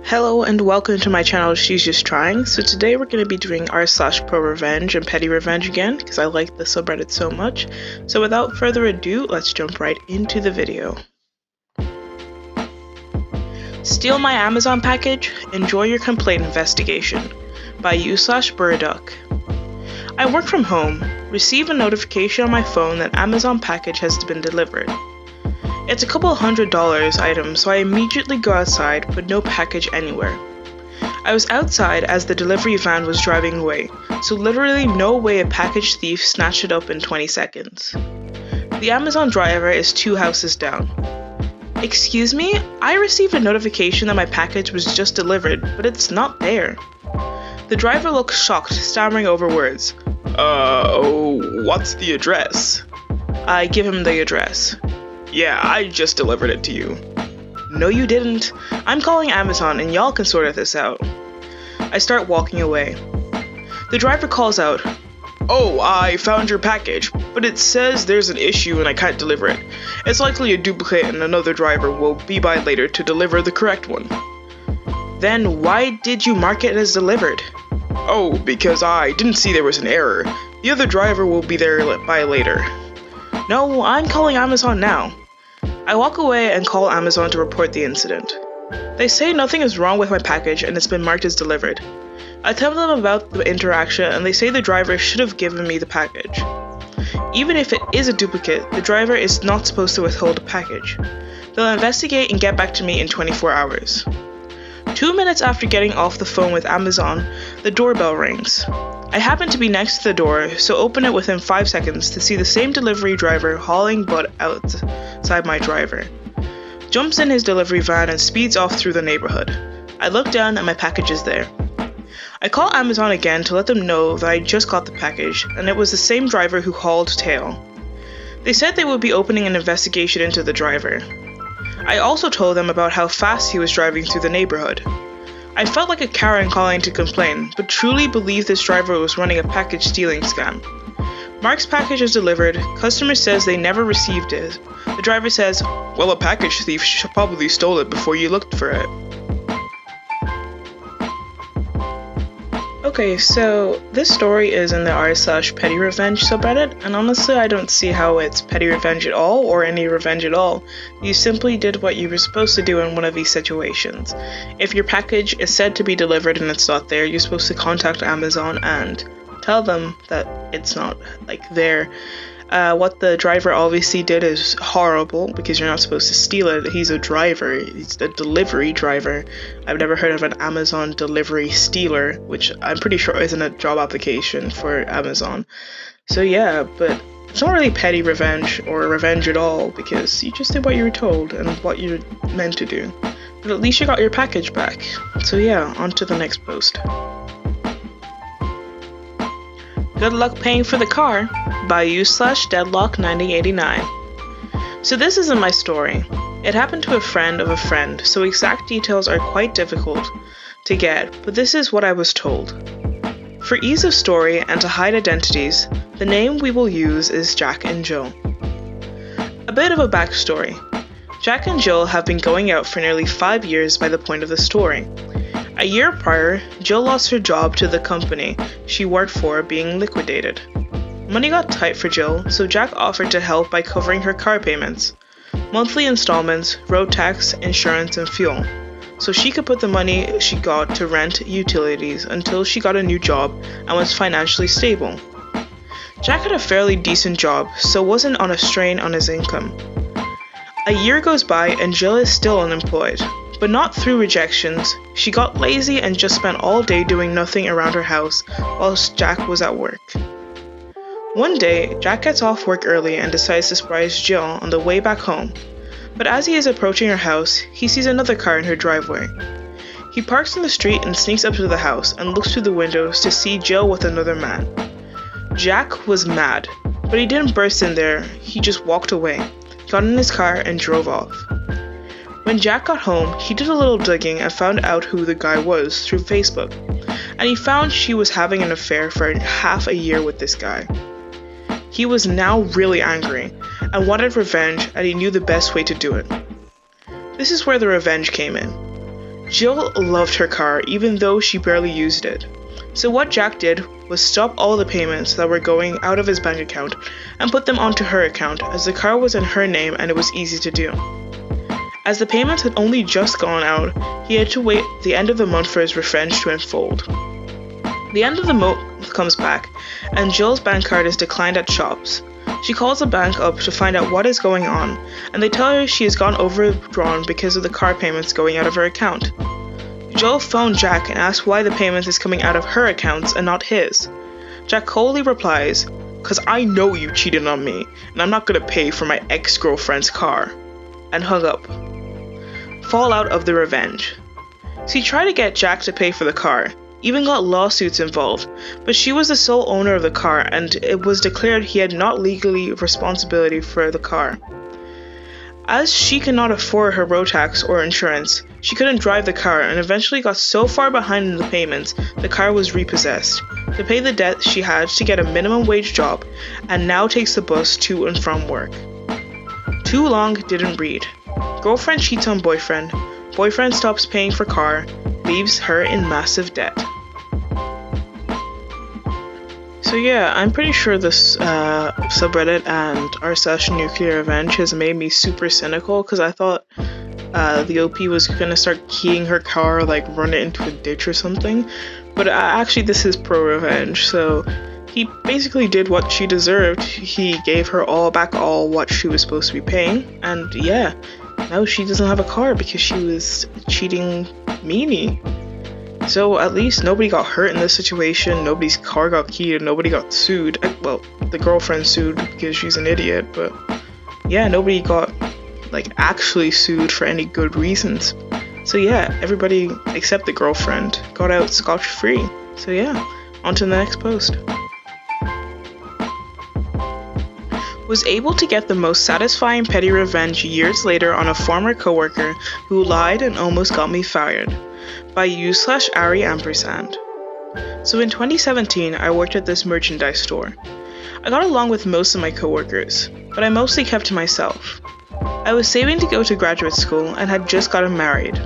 Hello and welcome to my channel She's Just Trying. So today we're going to be doing r/pro revenge and petty revenge again because I like the subreddit so much. So without further ado, let's jump right into the video. Steal my Amazon package? Enjoy your complaint investigation by u/Burduck. I work from home, receive a notification on my phone that Amazon package has been delivered. It's a couple $100 item, so I immediately go outside, but no package anywhere. I was outside as the delivery van was driving away, so literally no way a package thief snatched it up in 20 seconds. The Amazon driver is 2 houses down. Excuse me? I received a notification that my package was just delivered, but it's not there. The driver looks shocked, stammering over words. What's the address? I give him the address. Yeah, I just delivered it to you. No, you didn't. I'm calling Amazon and y'all can sort this out. I start walking away. The driver calls out, "Oh, I found your package, but it says there's an issue and I can't deliver it. It's likely a duplicate and another driver will be by later to deliver the correct one." Then why did you mark it as delivered? Oh, because I didn't see there was an error. The other driver will be there by later. No, I'm calling Amazon now. I walk away and call Amazon to report the incident. They say nothing is wrong with my package and it's been marked as delivered. I tell them about the interaction and they say the driver should have given me the package. Even if it is a duplicate, the driver is not supposed to withhold the package. They'll investigate and get back to me in 24 hours. 2 minutes after getting off the phone with Amazon, the doorbell rings. I happen to be next to the door, so open it within 5 seconds to see the same delivery driver hauling butt outside my driver. Jumps in his delivery van and speeds off through the neighborhood. I look down and my package is there. I call Amazon again to let them know that I just got the package and it was the same driver who hauled tail. They said they would be opening an investigation into the driver. I also told them about how fast he was driving through the neighborhood. I felt like a Karen calling to complain, but truly believe this driver was running a package stealing scam. Mark's package is delivered, customer says they never received it. The driver says, "Well, a package thief probably stole it before you looked for it." Okay, so this story is in the r/petty revenge subreddit, and honestly I don't see how it's petty revenge at all, or any revenge at all. You simply did what you were supposed to do in one of these situations. If your package is said to be delivered and it's not there, you're supposed to contact Amazon and tell them that it's not there. What the driver obviously did is horrible because you're not supposed to steal it. He's a driver. He's a delivery driver. I've never heard of an Amazon delivery stealer, which I'm pretty sure isn't a job application for Amazon. So yeah, but it's not really petty revenge or revenge at all because you just did what you were told and what you're meant to do. But at least you got your package back. So yeah, on to the next post. Good luck paying for the car by u/deadlock9089. So this isn't my story. It happened to a friend of a friend, so exact details are quite difficult to get, but this is what I was told. For ease of story and to hide identities, the name we will use is Jack and Jill. A bit of a backstory. Jack and Jill have been going out for nearly 5 years by the point of the story. A year prior, Jill lost her job to the company she worked for being liquidated. Money got tight for Jill, so Jack offered to help by covering her car payments, monthly installments, road tax, insurance, and fuel, so she could put the money she got to rent utilities until she got a new job and was financially stable. Jack had a fairly decent job, so wasn't on a strain on his income. A year goes by and Jill is still unemployed. But not through rejections. She got lazy and just spent all day doing nothing around her house whilst Jack was at work. One day, Jack gets off work early and decides to surprise Jill on the way back home. But as he is approaching her house, he sees another car in her driveway. He parks in the street and sneaks up to the house and looks through the windows to see Jill with another man. Jack was mad, but he didn't burst in there, he just walked away, got in his car and drove off. When Jack got home, he did a little digging and found out who the guy was through Facebook, and he found she was having an affair for half a year with this guy. He was now really angry and wanted revenge, and he knew the best way to do it. This is where the revenge came in. Jill loved her car even though she barely used it. So what Jack did was stop all the payments that were going out of his bank account and put them onto her account, as the car was in her name and it was easy to do. As the payments had only just gone out, he had to wait the end of the month for his revenge to unfold. The end of the month comes back, and Jill's bank card is declined at shops. She calls the bank up to find out what is going on, and they tell her she has gone overdrawn because of the car payments going out of her account. Jill phoned Jack and asks why the payment is coming out of her accounts and not his. Jack coldly replies, "'Cause I know you cheated on me, and I'm not gonna pay for my ex-girlfriend's car," and hung up. Fallout of the revenge. She tried to get Jack to pay for the car, even got lawsuits involved, but she was the sole owner of the car and it was declared he had not legally responsibility for the car. As she could not afford her road tax or insurance, she couldn't drive the car and eventually got so far behind in the payments, the car was repossessed. To pay the debt, she had to get a minimum wage job and now takes the bus to and from work. Too long didn't read. Girlfriend cheats on boyfriend. Boyfriend stops paying for car, leaves her in massive debt. So yeah, I'm pretty sure this subreddit and r/nuclear revenge has made me super cynical, because I thought the OP was gonna start keying her car, like run it into a ditch or something. But actually this is pro-revenge, so he basically did what she deserved. He gave her all what she was supposed to be paying, and yeah, now she doesn't have a car because she was cheating meanie. So at least nobody got hurt in this situation, nobody's car got keyed, nobody got sued. Well, the girlfriend sued because she's an idiot, but yeah, nobody got actually sued for any good reasons. So yeah, everybody except the girlfriend got out scotch-free. So yeah, on to the next post. Was able to get the most satisfying petty revenge years later on a former coworker who lied and almost got me fired. By u/Ari ampersand. So in 2017, I worked at this merchandise store. I got along with most of my coworkers, but I mostly kept to myself. I was saving to go to graduate school and had just gotten married.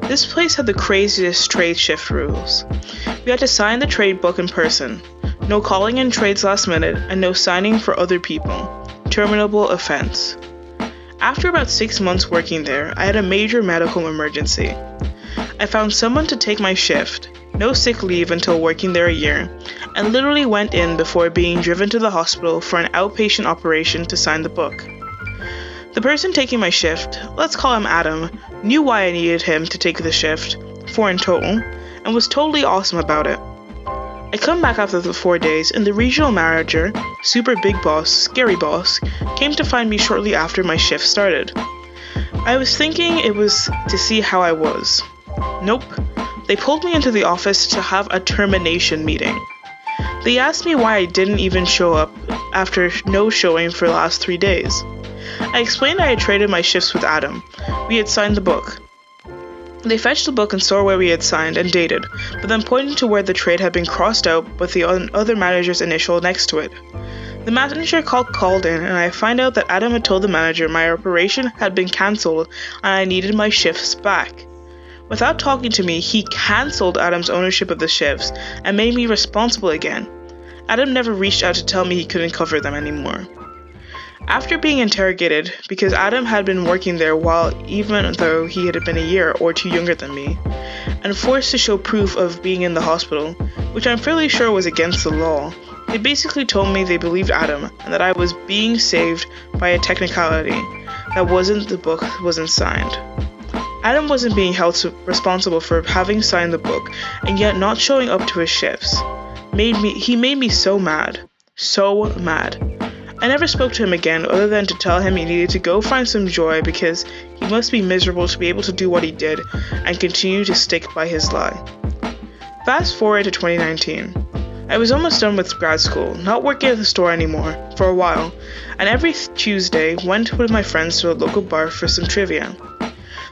This place had the craziest trade shift rules. We had to sign the trade book in person, no calling in trades last minute, and no signing for other people. Terminable offense. After about 6 months working there, I had a major medical emergency. I found someone to take my shift, no sick leave until working there a year, and literally went in before being driven to the hospital for an outpatient operation to sign the book. The person taking my shift, let's call him Adam, knew why I needed him to take the shift, 4 in total, and was totally awesome about it. I come back after the 4 days, and the regional manager, super big boss, scary boss, came to find me shortly after my shift started. I was thinking it was to see how I was. Nope. They pulled me into the office to have a termination meeting. They asked me why I didn't even show up after no showing for the last 3 days. I explained I had traded my shifts with Adam. We had signed the book. They fetched the book and saw where we had signed and dated, but then pointed to where the trade had been crossed out with the other manager's initial next to it. The manager called in, and I find out that Adam had told the manager my operation had been cancelled and I needed my shifts back. Without talking to me, he cancelled Adam's ownership of the shifts and made me responsible again. Adam never reached out to tell me he couldn't cover them anymore. After being interrogated, because Adam had been working there even though he had been a year or two younger than me, and forced to show proof of being in the hospital, which I'm fairly sure was against the law, they basically told me they believed Adam and that I was being saved by a technicality, that the book wasn't signed. Adam wasn't being held responsible for having signed the book and yet not showing up to his shifts. He made me so mad. So mad. I never spoke to him again other than to tell him he needed to go find some joy because he must be miserable to be able to do what he did and continue to stick by his lie. Fast forward to 2019. I was almost done with grad school, not working at the store anymore, for a while, and every Tuesday went with my friends to a local bar for some trivia.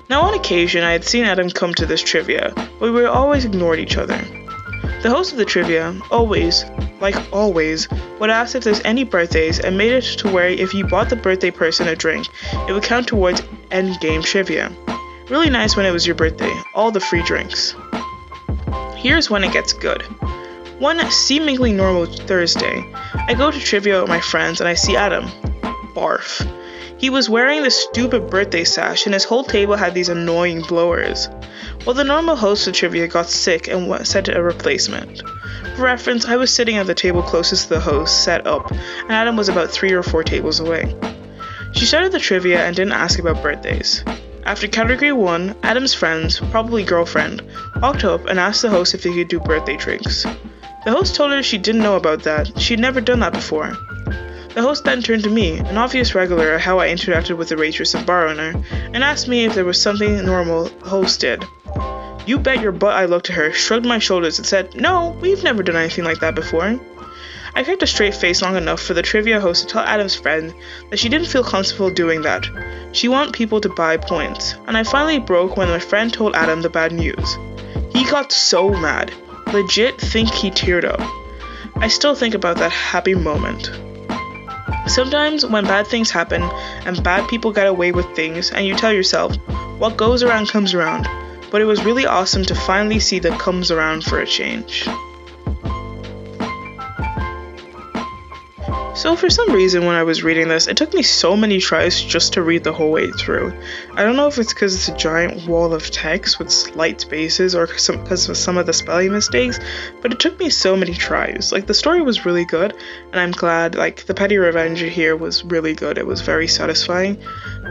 Now on occasion I had seen Adam come to this trivia, but we always ignored each other. The host of the trivia, always, would ask if there's any birthdays and made it to where if you bought the birthday person a drink, it would count towards endgame trivia. Really nice when it was your birthday. All the free drinks. Here's when it gets good. One seemingly normal Thursday, I go to trivia with my friends and I see Adam. Barf. He was wearing this stupid birthday sash and his whole table had these annoying blowers. Well, the normal host of trivia got sick and sent a replacement. For reference, I was sitting at the table closest to the host, set up, and Adam was about 3 or 4 tables away. She started the trivia and didn't ask about birthdays. After category 1, Adam's friends, probably girlfriend, walked up and asked the host if they could do birthday drinks. The host told her she didn't know about that, she'd never done that before. The host then turned to me, an obvious regular at how I interacted with the waitress and bar owner, and asked me if there was something normal the host did. You bet your butt I looked at her, shrugged my shoulders and said, "No, we've never done anything like that before." I kept a straight face long enough for the trivia host to tell Adam's friend that she didn't feel comfortable doing that. She wanted people to buy points, and I finally broke when my friend told Adam the bad news. He got so mad. Legit think he teared up. I still think about that happy moment. Sometimes when bad things happen and bad people get away with things and you tell yourself, what goes around comes around, but it was really awesome to finally see that comes around for a change. So for some reason when I was reading this, it took me so many tries just to read the whole way through. I don't know if it's because it's a giant wall of text with slight spaces or because of some of the spelling mistakes, but it took me so many tries. Like, the story was really good, and I'm glad, like, the petty revenge here was really good. It was very satisfying,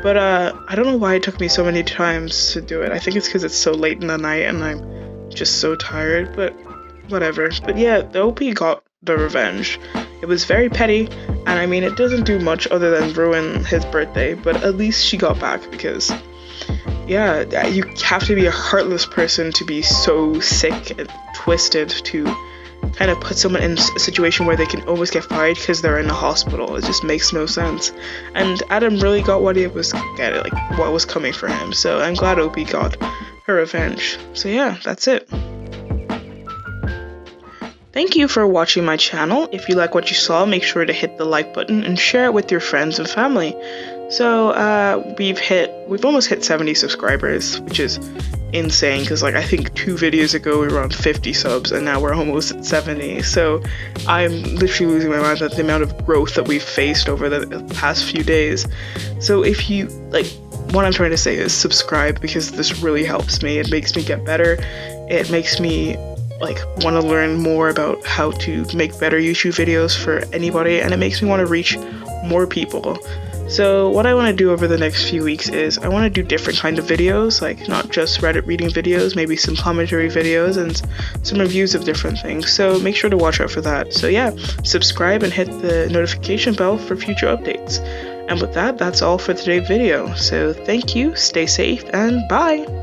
but I don't know why it took me so many times to do it. I think it's because it's so late in the night and I'm just so tired, but whatever. But yeah, the OP got the revenge. It was very petty, and I mean, it doesn't do much other than ruin his birthday, but at least she got back because, yeah, you have to be a heartless person to be so sick and twisted to kind of put someone in a situation where they can almost get fired because they're in a hospital. It just makes no sense. And Adam really got what he was getting, like what was coming for him. So I'm glad Opie got her revenge. So yeah, that's it. Thank you for watching my channel. If you like what you saw, make sure to hit the like button and share it with your friends and family. So we've almost hit 70 subscribers, which is insane because, like, I think 2 videos ago we were on 50 subs and now we're almost at 70. So I'm literally losing my mind at the amount of growth that we've faced over the past few days. So if you, like, what I'm trying to say is subscribe, because this really helps me. It makes me get better. It makes me want to learn more about how to make better YouTube videos for anybody, and it makes me want to reach more people. So what I want to do over the next few weeks is I want to do different kind of videos, like not just Reddit reading videos, maybe some commentary videos and some reviews of different things. So make sure to watch out for that. So yeah, subscribe and hit the notification bell for future updates. And with that, that's all for today's video. So thank you, stay safe, and bye!